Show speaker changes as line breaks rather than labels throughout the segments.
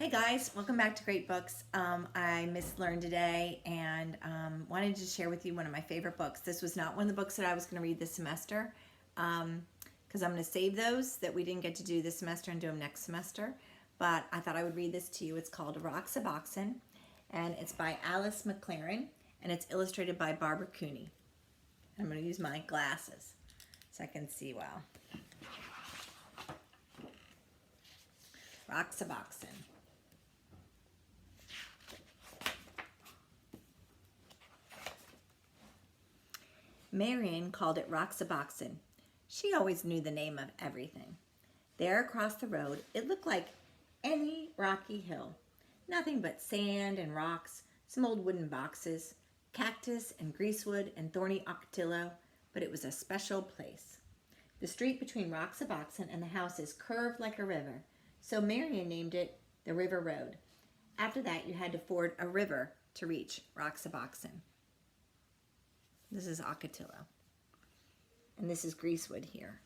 Hey guys, welcome back to Great Books. I mislearned today and wanted to share with you one of my favorite books. This was not one of the books that I was going to read this semester because I'm going to save those that we didn't get to do this semester and do them next semester. But I thought I would read this to you. It's called Roxaboxen and it's by Alice McLaren and it's illustrated by Barbara Cooney. I'm going to use my glasses so I can see well. Roxaboxen. Marion called it Roxaboxen. She always knew the name of everything. There across the road, it looked like any rocky hill. Nothing but sand and rocks, some old wooden boxes, cactus and greasewood and thorny ocotillo, but it was a special place. The street between Roxaboxen and the houses curved like a river, so Marion named it the River Road. After that, you had to ford a river to reach Roxaboxen. This is ocotillo. And this is greasewood here.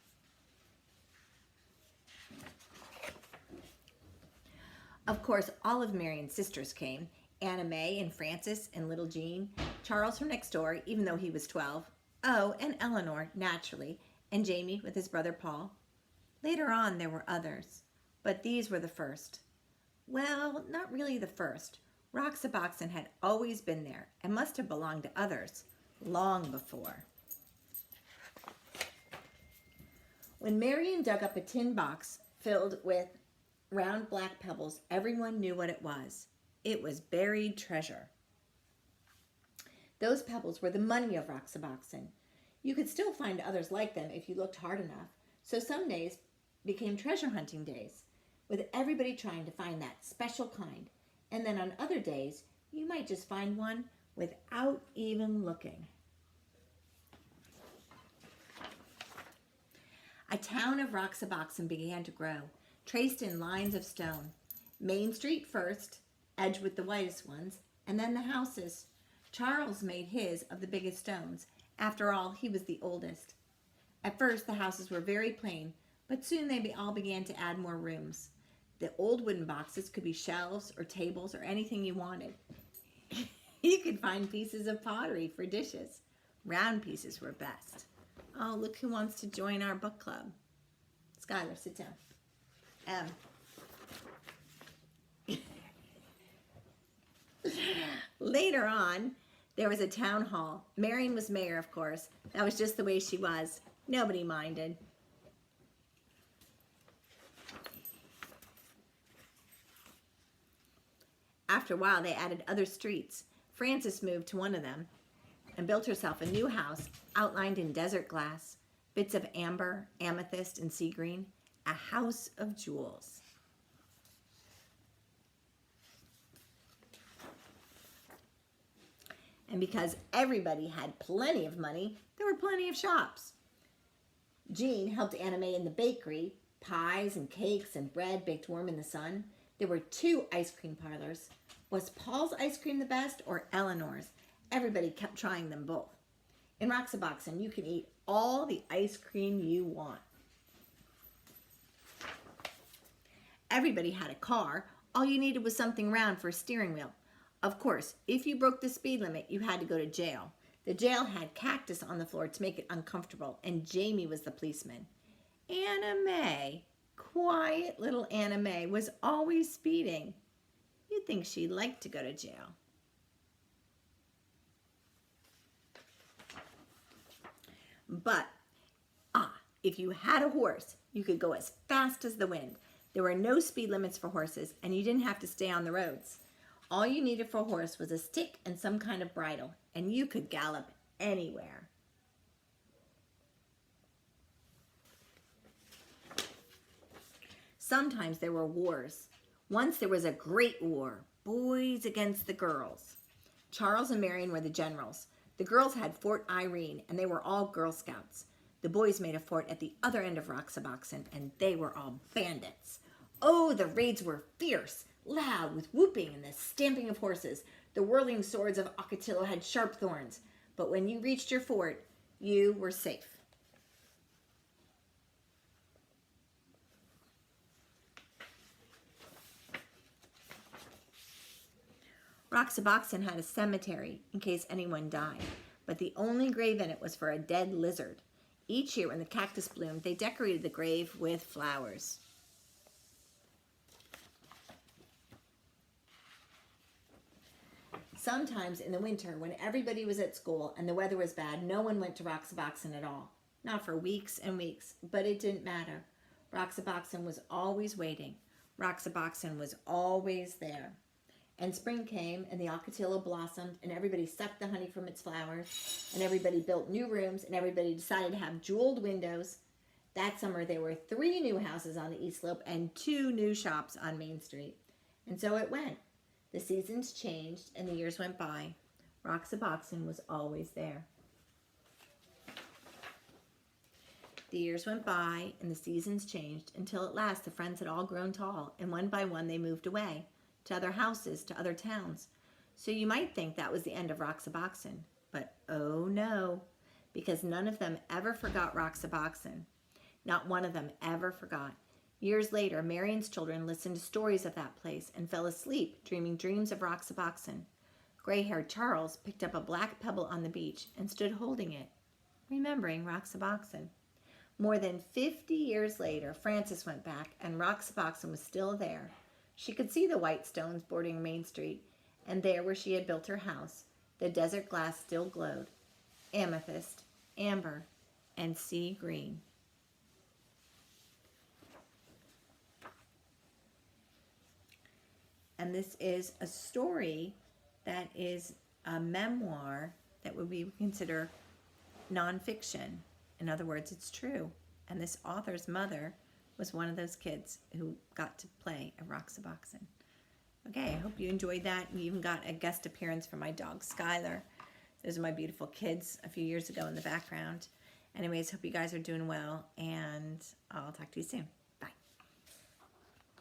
Of course, all of Marion's sisters came. Anna May and Frances and little Jean. Charles from next door, even though he was 12. Oh, and Eleanor, naturally. And Jamie with his brother Paul. Later on, there were others. But these were the first. Well, not really the first. Roxaboxen had always been there and must have belonged to others. Long before. When Marion dug up a tin box filled with round black pebbles, everyone knew what it was. It was buried treasure. Those pebbles were the money of Roxaboxen. You could still find others like them if you looked hard enough, so some days became treasure hunting days, with everybody trying to find that special kind, and then on other days, you might just find one without even looking. A town of Roxaboxen began to grow, traced in lines of stone. Main Street first, edged with the whitest ones, and then the houses. Charles made his of the biggest stones. After all, he was the oldest. At first, the houses were very plain, but soon they all began to add more rooms. The old wooden boxes could be shelves or tables or anything you wanted. You could find pieces of pottery for dishes. Round pieces were best. Oh, look who wants to join our book club. Skylar, sit down. Later on, there was a town hall. Marion was mayor, of course. That was just the way she was. Nobody minded. After a while, they added other streets. Frances moved to one of them and built herself a new house outlined in desert glass, bits of amber, amethyst, and sea green, a house of jewels. And because everybody had plenty of money, there were plenty of shops. Jean helped Anna May in the bakery, pies and cakes and bread baked warm in the sun. There were 2 ice cream parlors. Was Paul's ice cream the best or Eleanor's? Everybody kept trying them both. In Roxaboxen, you can eat all the ice cream you want. Everybody had a car. All you needed was something round for a steering wheel. Of course, if you broke the speed limit, you had to go to jail. The jail had cactus on the floor to make it uncomfortable, and Jamie was the policeman. Anna May, quiet little Anna May, was always speeding. You'd think she'd like to go to jail. But, if you had a horse, you could go as fast as the wind. There were no speed limits for horses, and you didn't have to stay on the roads. All you needed for a horse was a stick and some kind of bridle, and you could gallop anywhere. Sometimes there were wars. Once there was a great war, boys against the girls. Charles and Marion were the generals. The girls had Fort Irene, and they were all Girl Scouts. The boys made a fort at the other end of Roxaboxen, and they were all bandits. Oh, the raids were fierce, loud, with whooping and the stamping of horses. The whirling swords of Ocotillo had sharp thorns. But when you reached your fort, you were safe. Roxaboxen had a cemetery in case anyone died, but the only grave in it was for a dead lizard. Each year when the cactus bloomed, they decorated the grave with flowers. Sometimes in the winter, when everybody was at school and the weather was bad, no one went to Roxaboxen at all. Not for weeks and weeks, but it didn't matter. Roxaboxen was always waiting. Roxaboxen was always there. And spring came and the ocotillo blossomed and everybody sucked the honey from its flowers and everybody built new rooms and everybody decided to have jeweled windows. That summer there were 3 new houses on the East Slope and 2 new shops on Main Street. And so it went. The seasons changed and the years went by. Roxaboxen was always there. The years went by and the seasons changed until at last the friends had all grown tall and one by one they moved away to other houses, to other towns. So you might think that was the end of Roxaboxen, but oh no, because none of them ever forgot Roxaboxen. Not one of them ever forgot. Years later, Marion's children listened to stories of that place and fell asleep dreaming dreams of Roxaboxen. Gray-haired Charles picked up a black pebble on the beach and stood holding it, remembering Roxaboxen. More than 50 years later, Frances went back and Roxaboxen was still there. She could see the white stones bordering Main Street, and there where she had built her house, the desert glass still glowed, amethyst, amber, and sea green. And this is a story that is a memoir that would be considered nonfiction. In other words, it's true. And this author's mother was one of those kids who got to play at Roxaboxen. Okay, I hope you enjoyed that. We even got a guest appearance from my dog, Skylar. Those are my beautiful kids a few years ago in the background. Anyways, hope you guys are doing well, and I'll talk to you soon.